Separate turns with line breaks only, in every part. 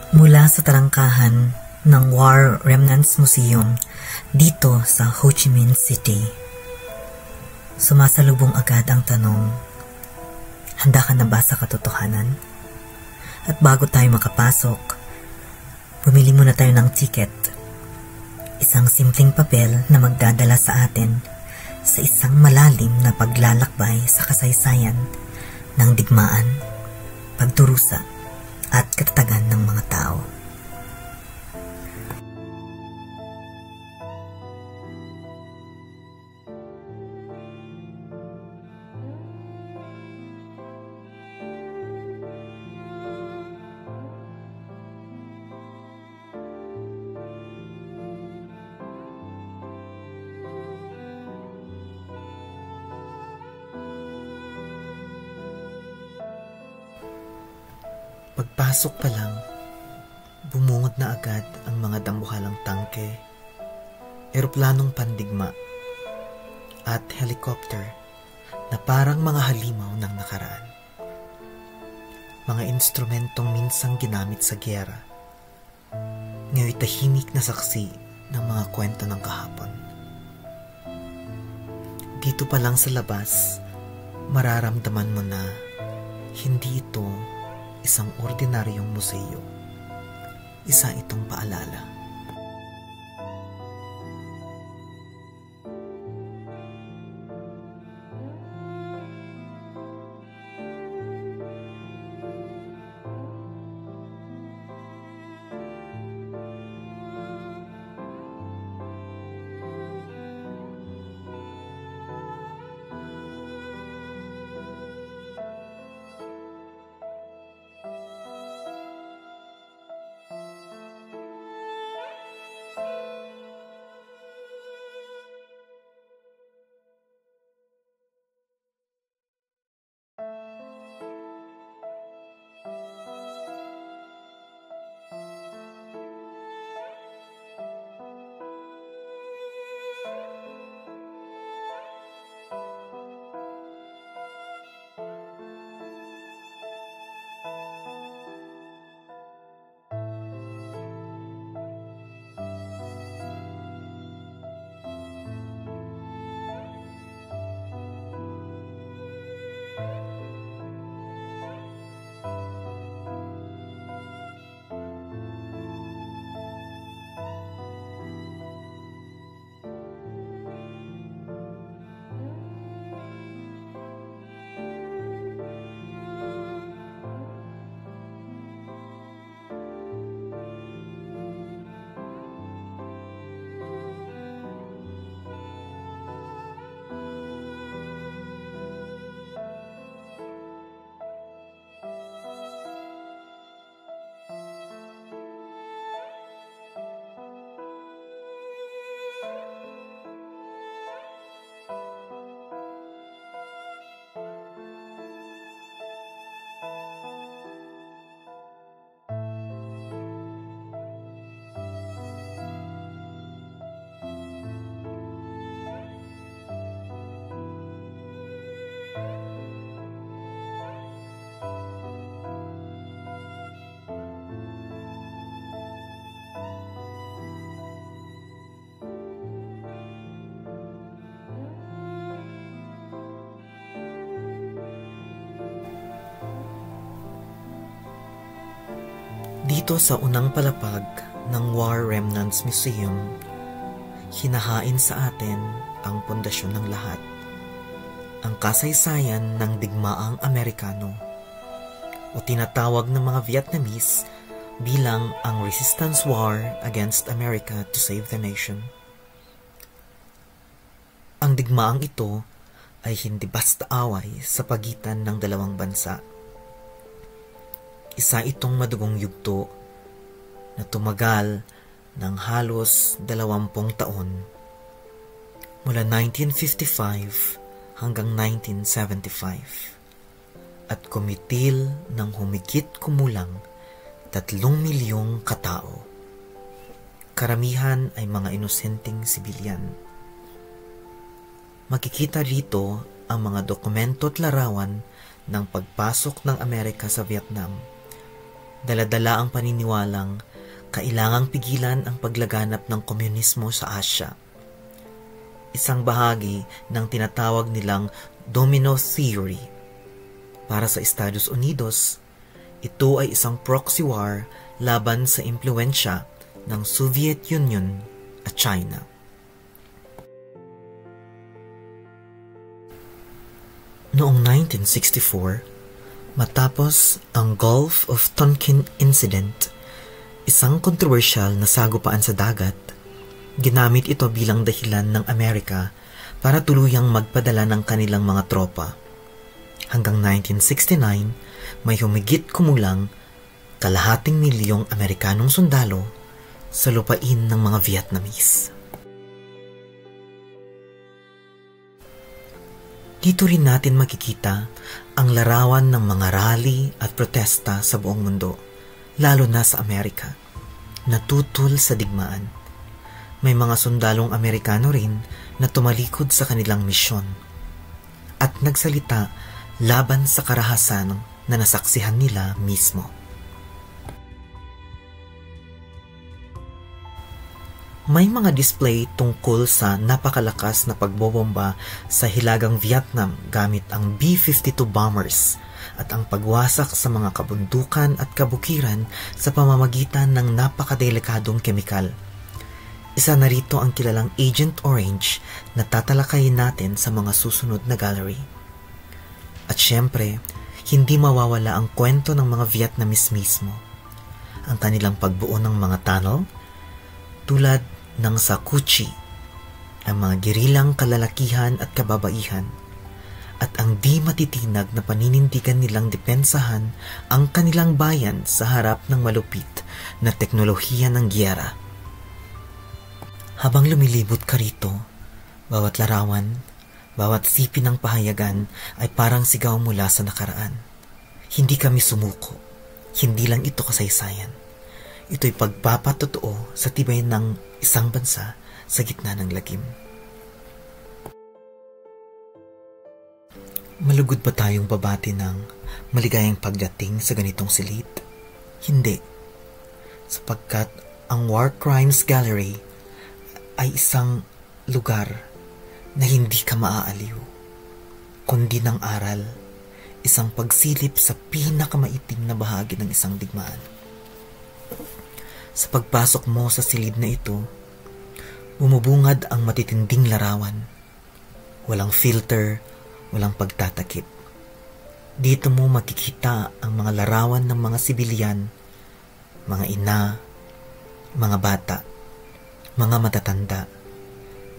Mula sa talangkahan ng War Remnants Museum dito sa Ho Chi Minh City, sumasalubong agad ang tanong, handa ka na ba sa katotohanan? At bago tayo makapasok, bumili muna tayo ng ticket. Isang simpleng papel na magdadala sa atin sa isang malalim na paglalakbay sa kasaysayan ng digmaan, pagdurusa at katatagan ng mga tao. Pagpasok pa lang, bumungod na agad ang mga dambuhalang tangke, eroplanong pandigma, at helicopter na parang mga halimaw ng nakaraan. Mga instrumentong minsang ginamit sa giyera, ngayon tahimik na saksi ng mga kwento ng kahapon. Dito pa lang sa labas, mararamdaman mo na hindi ito isang ordinaryong museo. Isa itong paalala. Dito sa unang palapag ng War Remnants Museum, hinahain sa atin ang pundasyon ng lahat, ang kasaysayan ng digmaang Amerikano o tinatawag ng mga Vietnamese bilang ang Resistance War against America to save the nation. Ang digmaang ito ay hindi basta away sa pagitan ng dalawang bansa. Isa itong madugong yugto na tumagal ng halos 20 taon mula 1955 hanggang 1975 at kumitil ng humigit kumulang 3 milyong katao. Karamihan ay mga inosenteng sibilyan. Makikita rito ang mga dokumento at larawan ng pagpasok ng Amerika sa Vietnam Daladala ang paniniwalang kailangang pigilan ang paglaganap ng komunismo sa Asya. Isang bahagi ng tinatawag nilang domino theory. Para sa Estados Unidos, ito ay isang proxy war laban sa impluwensya ng Soviet Union at China. Noong 1964, matapos ang Gulf of Tonkin Incident, isang kontrobersyal na sagupaan sa dagat, ginamit ito bilang dahilan ng Amerika para tuluyang magpadala ng kanilang mga tropa. Hanggang 1969, may humigit kumulang 250,000 Amerikanong sundalo sa lupain ng mga Vietnamese. Dito rin natin makikita ang larawan ng mga rally at protesta sa buong mundo, lalo na sa Amerika, na tutol sa digmaan. May mga sundalong Amerikano rin na tumalikod sa kanilang misyon at nagsalita laban sa karahasan na nasaksihan nila mismo. May mga display tungkol sa napakalakas na pagbobomba sa hilagang Vietnam gamit ang B-52 bombers at ang pagwasak sa mga kabundukan at kabukiran sa pamamagitan ng napakadelikadong kemikal. Isa na rito ang kilalang Agent Orange na tatalakayin natin sa mga susunod na gallery. At syempre, hindi mawawala ang kwento ng mga Vietnamese mismo. Ang kanilang pagbuo ng mga tunnel, tulad ng sa Cu Chi, ang mga gerilang kalalakihan at kababaihan, at ang di matitinag na paninindigan nilang depensahan ang kanilang bayan sa harap ng malupit na teknolohiya ng giyera. Habang lumilibot ka rito, bawat larawan, bawat sipi ng pahayagan ay parang sigaw mula sa nakaraan. Hindi kami sumuko. Hindi lang ito kasaysayan. Ito'y pagpapatotoo sa tibay ng isang bansa sa gitna ng lagim. Malugod ba tayong babati ng maligayang pagdating sa ganitong silid? Hindi. Sapagkat ang War Crimes Gallery ay isang lugar na hindi ka maaaliw, kundi ng aral, isang pagsilip sa pinakamaitim na bahagi ng isang digmaan. Sa pagpasok mo sa silid na ito, bumubungad ang matitinding larawan. Walang filter, walang pagtatakip. Dito mo makikita ang mga larawan ng mga sibilyan, mga ina, mga bata, mga matatanda,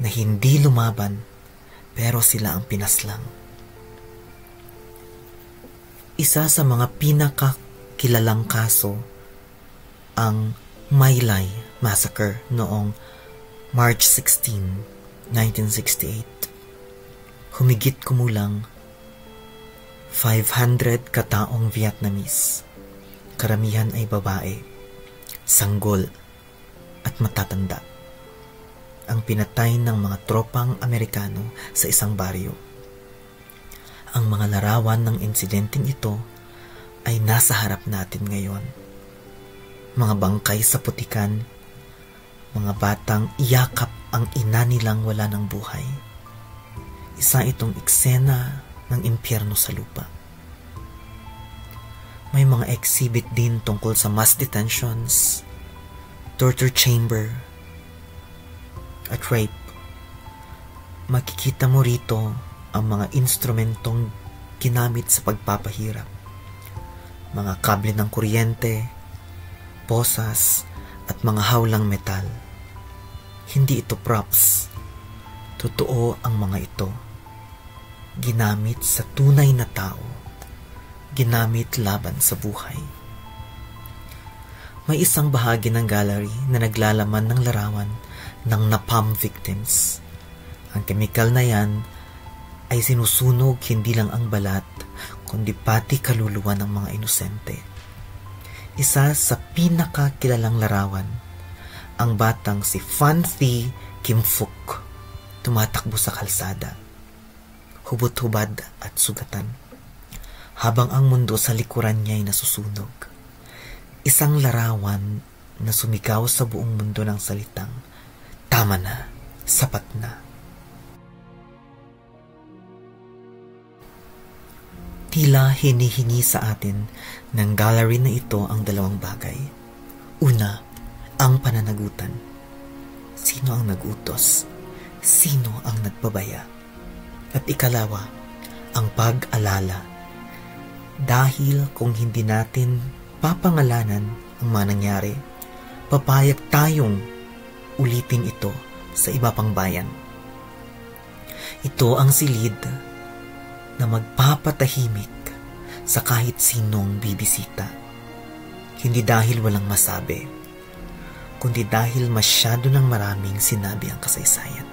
na hindi lumaban pero sila ang pinaslang. Isa sa mga pinakakilalang kaso ang My Lai Massacre noong March 16, 1968. Humigit kumulang 500 kataong Vietnamese. Karamihan ay babae, sanggol at matatanda ang pinatay ng mga tropang Amerikano sa isang baryo. Ang mga larawan ng insidenteng ito ay nasa harap natin ngayon. Mga bangkay sa putikan, mga batang iyakap ang ina nilang wala ng buhay. Isa itong eksena ng impyerno sa lupa. May mga exhibit din tungkol sa mass detentions, torture chamber, at rape. Makikita mo rito ang mga instrumentong ginamit sa pagpapahirap. Mga kable ng kuryente, posas, at mga hawlang metal. Hindi ito props. Totoo ang mga ito. Ginamit sa tunay na tao. Ginamit laban sa buhay. May isang bahagi ng gallery na naglalaman ng larawan ng napalm victims. Ang kemikal na yan ay sinusunog hindi lang ang balat, kundi pati kaluluwa ng mga inosente. Isa sa pinakakilalang larawan, ang batang si Phan Thi Kim Phuc, tumatakbo sa kalsada, hubot-hubad at sugatan, habang ang mundo sa likuran niya ay nasusunog.
Isang larawan na sumigaw sa buong mundo ng salitang, "Tama na, sapat na." Tila hinihingi sa atin ng gallery na ito ang dalawang bagay. Una, ang pananagutan. Sino ang nagutos? Sino ang nagpabaya? At ikalawa, ang pag-alala. Dahil kung hindi natin papangalanan ang manangyari, papayag tayong ulitin ito sa iba pang bayan. Ito ang silid na magpapatahimik sa kahit sinong bibisita. Hindi dahil walang masabi, kundi dahil masyado ng maraming sinabi ang kasaysayan.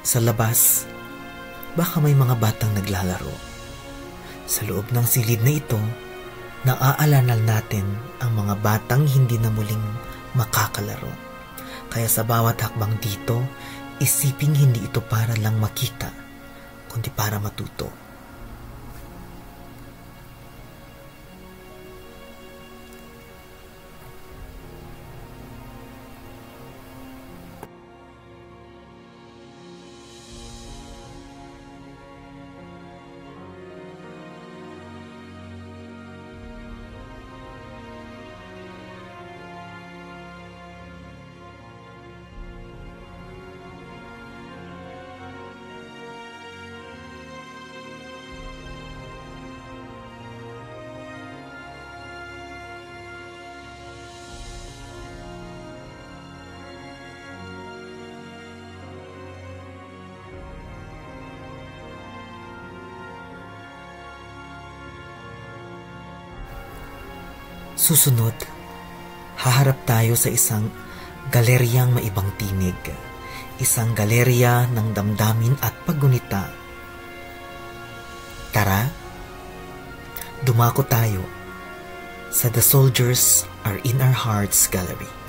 Sa labas, baka may mga batang naglalaro. Sa loob ng silid na ito, naaalala natin ang mga batang hindi na muling makakalaro. Kaya sa bawat hakbang dito, isiping hindi ito para lang makita, kundi para matuto. Susunod, haharap tayo sa isang galeryang maibang tinig. Isang galerya ng damdamin at paggunita. Tara, dumako tayo sa The Soldiers Are in Our Hearts Gallery.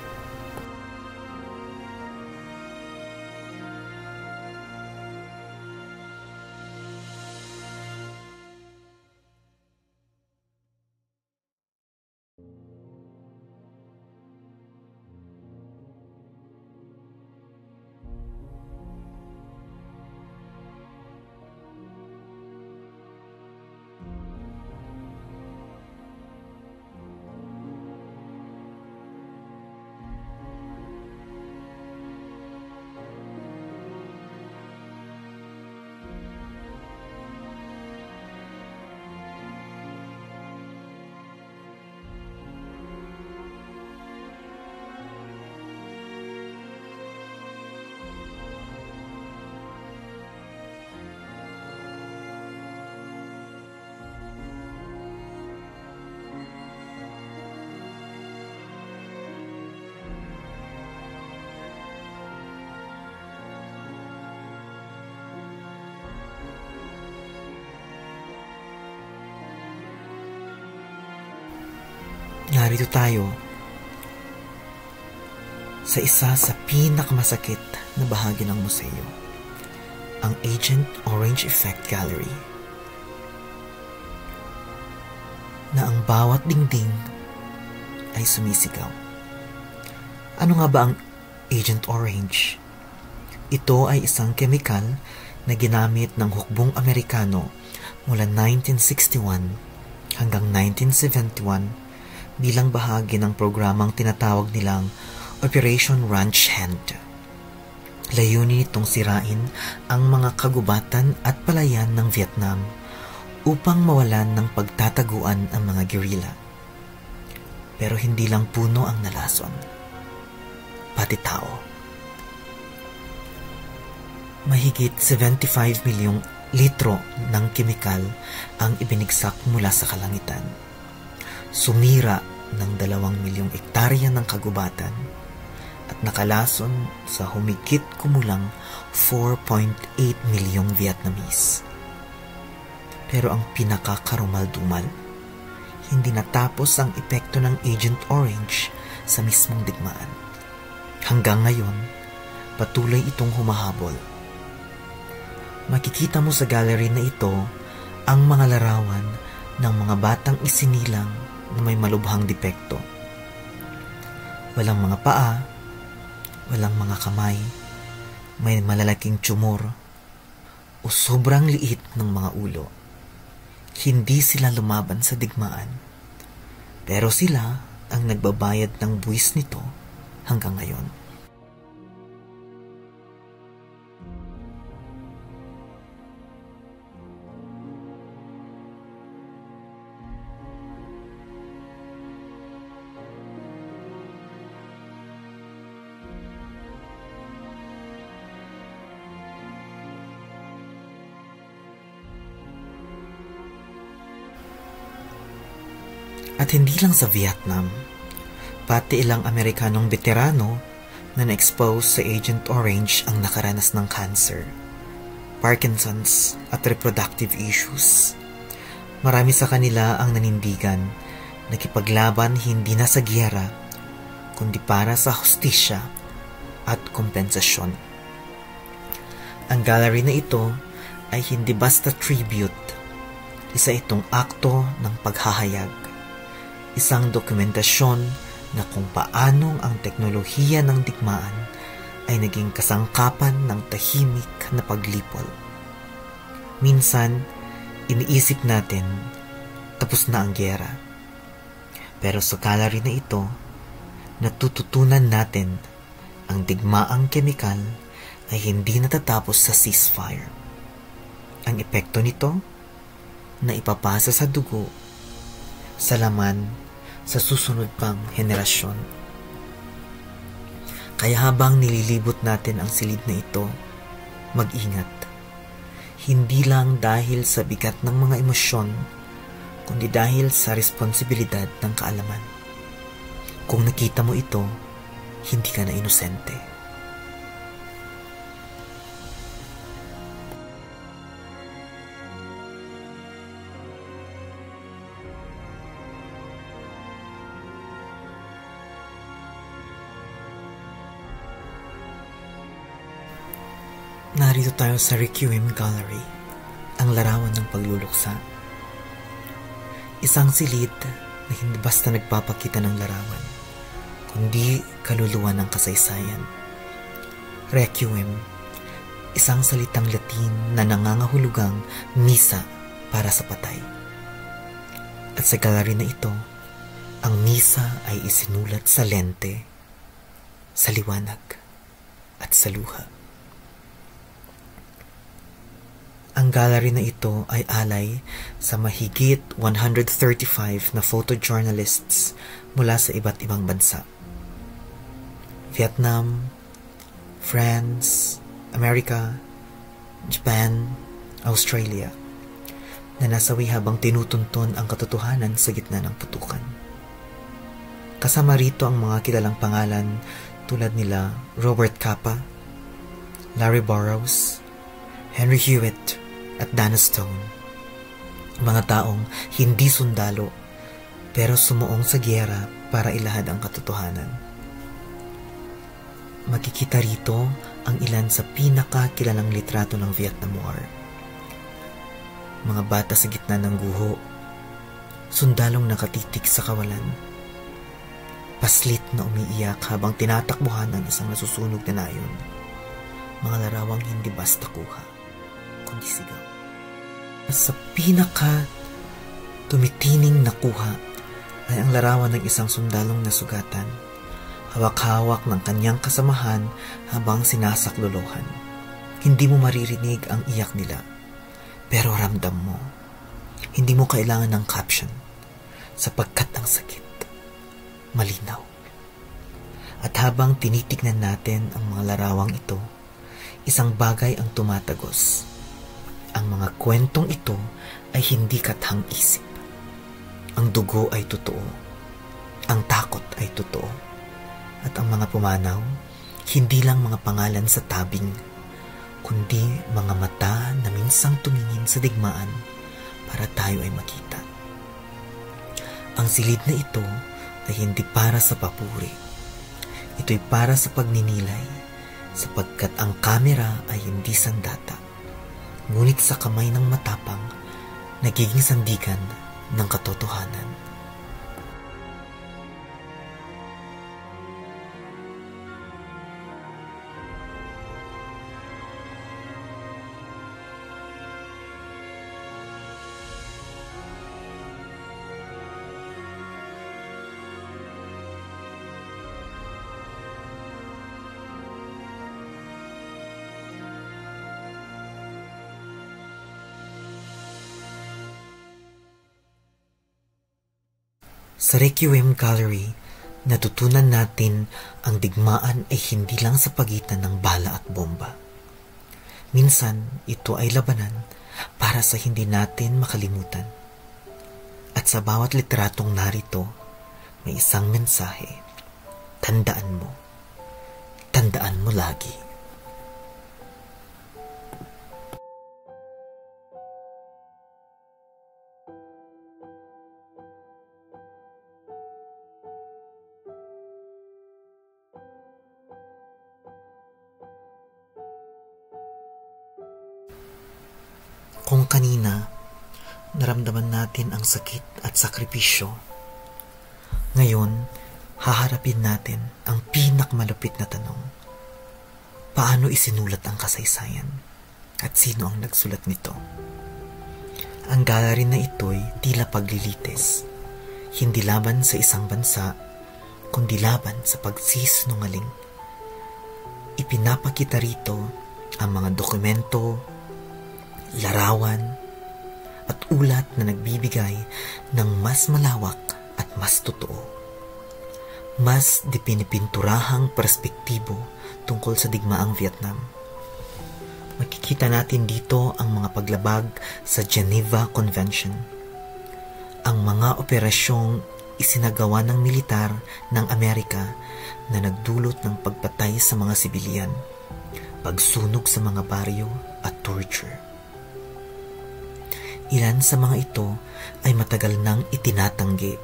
Narito tayo sa isa sa pinakamasakit na bahagi ng museo, ang Agent Orange Effect Gallery, na ang bawat dingding ay sumisigaw. Ano nga ba ang Agent Orange? Ito ay isang kemikal na ginamit ng hukbong Amerikano mula 1961 hanggang 1971 bilang bahagi ng programang tinatawag nilang Operation Ranch Hand. Layunin nitong sirain ang mga kagubatan at palayan ng Vietnam upang mawalan ng pagtataguan ang mga guerrilla. Pero hindi lang puno ang nalason, pati tao. Mahigit 75 milyong litro ng kemikal ang ibinigsak mula sa kalangitan. Sumira ng 2 milyong ektarya ng kagubatan at nakalason sa humigit kumulang 4.8 milyong Vietnamese. Pero ang pinakakarumal-dumal, hindi natapos ang epekto ng Agent Orange sa mismong digmaan. Hanggang ngayon, patuloy itong humahabol. Makikita mo sa gallery na ito ang mga larawan ng mga batang isinilang na may malubhang depekto. Walang mga paa, walang mga kamay, may malalaking tumor o sobrang liit ng mga ulo. Hindi sila lumaban sa digmaan, pero sila ang nagbabayad ng buwis nito hanggang ngayon. At hindi lang sa Vietnam, pati ilang Amerikanong veterano na na-expose sa Agent Orange ang nakaranas ng cancer, Parkinson's at reproductive issues. Marami sa kanila ang nanindigan, nakipaglaban hindi na sa giyera, kundi para sa hustisya at kompensasyon. Ang gallery na ito ay hindi basta tribute, isa itong akto ng paghahayag. Isang dokumentasyon na kung paanong ang teknolohiya ng digmaan ay naging kasangkapan ng tahimik na paglipol. Minsan, iniisip natin, tapos na ang giyera. Pero sa gallery na ito, natututunan natin ang digmaang kemikal ay hindi natatapos sa ceasefire. Ang epekto nito, na ipapasa sa dugo, sa laman, sa susunod pang henerasyon. Kaya habang nililibot natin ang silid na ito, mag-ingat. Hindi lang dahil sa bigat ng mga emosyon, kundi dahil sa responsibilidad ng kaalaman. Kung nakita mo ito, hindi ka na inosente. Narito tayo sa Requiem Gallery, ang larawan ng pagluluksa. Isang silid na hindi basta nagpapakita ng larawan, kundi kaluluwa ng kasaysayan. Requiem, isang salitang Latin na nangangahulugang misa para sa patay. At sa gallery na ito, ang misa ay isinulat sa lente, sa liwanag, at sa luha. Ang gallery na ito ay alay sa mahigit 135 na photojournalists mula sa iba't ibang bansa. Vietnam, France, America, Japan, Australia, na nasawi habang tinutuntun ang katotohanan sa gitna ng putukan. Kasama rito ang mga kilalang pangalan tulad nila Robert Capa, Larry Burroughs, Henry Hewitt, at Dana Stone. Mga taong hindi sundalo pero sumuong sa giyera para ilahad ang katotohanan. Makikita rito ang ilan sa pinakakilalang litrato ng Vietnam War. Mga bata sa gitna ng guho, sundalong nakatitig sa kawalan, paslit na umiiyak habang tinatakbuhan ang isang nasusunog na nayon. Mga larawang hindi basta kuha, kundi sigaw. Sa pinaka tumitining na kuha ay ang larawan ng isang sundalong nasugatan, hawak-hawak ng kanyang kasamahan habang sinasaklolohan. Hindi mo maririnig ang iyak nila, pero ramdam mo. Hindi mo kailangan ng caption, sapagkat ang sakit malinaw. At habang tinitignan natin ang mga larawang ito, isang bagay ang tumatagos. Ang mga kwentong ito ay hindi kathang-isip. Ang dugo ay totoo. Ang takot ay totoo. At ang mga pumanaw, hindi lang mga pangalan sa tabing, kundi mga mata na minsang tumingin sa digmaan para tayo ay makita. Ang silid na ito ay hindi para sa papuri. Ito'y para sa pagninilay sapagkat ang kamera ay hindi sandata, ngunit sa kamay ng matapang, nagiging sandigan ng katotohanan. Sa Requiem Gallery, natutunan natin ang digmaan ay hindi lang sa pagitan ng bala at bomba. Minsan, ito ay labanan para sa hindi natin makalimutan. At sa bawat litratong narito, may isang mensahe. Tandaan mo lagi. Kung kanina, naramdaman natin ang sakit at sakripisyo, ngayon, haharapin natin ang pinakamalupit na tanong. Paano isinulat ang kasaysayan? At sino ang nagsulat nito? Ang gallery na ito'y tila paglilitis, hindi laban sa isang bansa, kundi laban sa pagsisinungaling. Ipinapakita rito ang mga dokumento, larawan, at ulat na nagbibigay ng mas malawak at mas totoo. Mas dipinipinturahang perspektibo tungkol sa digmaang Vietnam. Makikita natin dito ang mga paglabag sa Geneva Convention, ang mga operasyong isinagawa ng militar ng Amerika na nagdulot ng pagpatay sa mga sibilyan, pagsunog sa mga baryo at torture. Ilan sa mga ito ay matagal nang itinatanggi,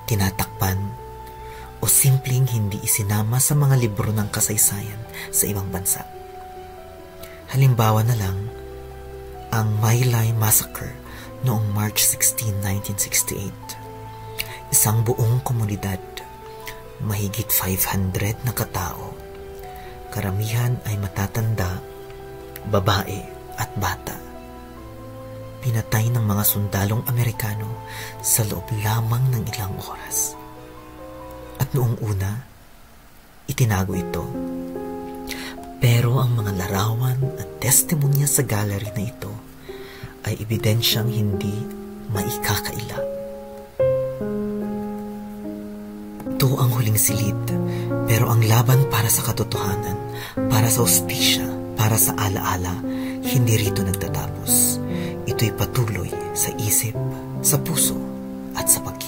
tinatakpan, o simpleng hindi isinama sa mga libro ng kasaysayan sa ibang bansa. Halimbawa na lang, ang My Lai Massacre noong March 16, 1968. Isang buong komunidad, mahigit 500 na katao. Karamihan ay matatanda, babae at bata. Pinatay ng mga sundalong Amerikano sa loob lamang ng ilang oras. At noong una, itinago ito. Pero ang mga larawan at testimonya sa gallery na ito ay ebidensyang hindi maikakaila. Ito ang huling silid, pero ang laban para sa katotohanan, para sa hustisya, para sa alaala, hindi rito nagtatapos. Ito'y patuloy sa isip, sa puso, at sa pagkilos.